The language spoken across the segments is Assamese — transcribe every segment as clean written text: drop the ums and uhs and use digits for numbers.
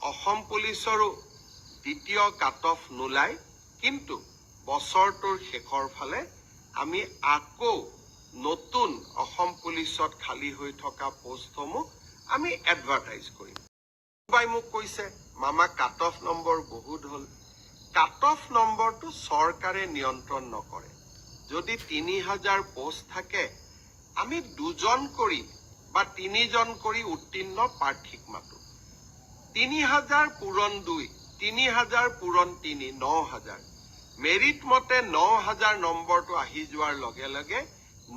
অসম পুলিচৰো দ্বিতীয় কাট অফ নোলায়, কিন্তু বছৰটোৰ শেষৰ ফালে আমি আকৌ নতুন অসম পুলিচত খালী হৈ থকা পোষ্টসমূহ আমি এডভাৰটাইজ কৰিম। কোনোবাই মোক কৈছে মামা কাট অফ নম্বৰ বহুত হ'ল। কাট অফ নম্বৰটো চৰকাৰে নিয়ন্ত্ৰণ নকৰে। যদি 3000 পোষ্ট থাকে, আমি 2জন কৰি বা 3জন কৰি উত্তীৰ্ণ প্ৰাৰ্থীক মাতো। 3000 পূৰণ 2, 3000 পূৰণ 3, 9000। মেৰিট মতে 9000 নম্বৰটো আহি যোৱাৰ লগে লগে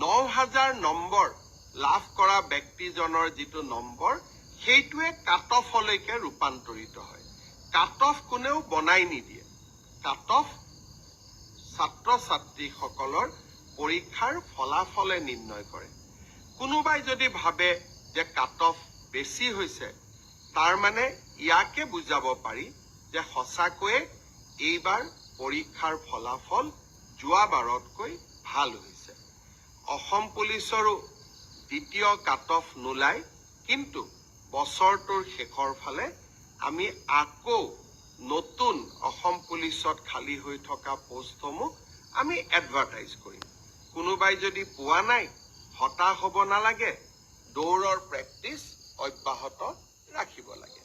9000 নম্বৰ লাভ কৰা ব্যক্তিজনৰ যিটো নম্বৰ, সেইটোৱে কাট অফলৈকে ৰূপান্তৰিত হয়। কাট অফ কোনেও বনাই নিদিয়ে। কাট অফ ছাত্ৰ ছাত্ৰীসকলৰ পৰীক্ষাৰ ফলাফলে নিৰ্ণয় কৰে। কোনোবাই যদি ভাবে যে কাট অফ বেছি হৈছে, তাৰ মানে ইয়াকে বুজাব পাৰি যে সঁচাকৈয়ে এইবাৰ পৰীক্ষাৰ ফলাফল যোৱাবাৰতকৈ ভাল হৈছে। অসম পুলিচৰো দ্বিতীয় কাট অফ নোলায়, কিন্তু বছৰটোৰ শেষৰ ফালে আমি আকৌ নতুন অসম পুলিচত খালী হৈ থকা পোষ্টসমূহ আমি এডভাৰটাইজ কৰিম। কোনোবাই যদি পোৱা নাই, হতাশ হ'ব নালাগে, দৌৰৰ প্ৰেক্টিচ অব্যাহত ৰাখিব লাগে।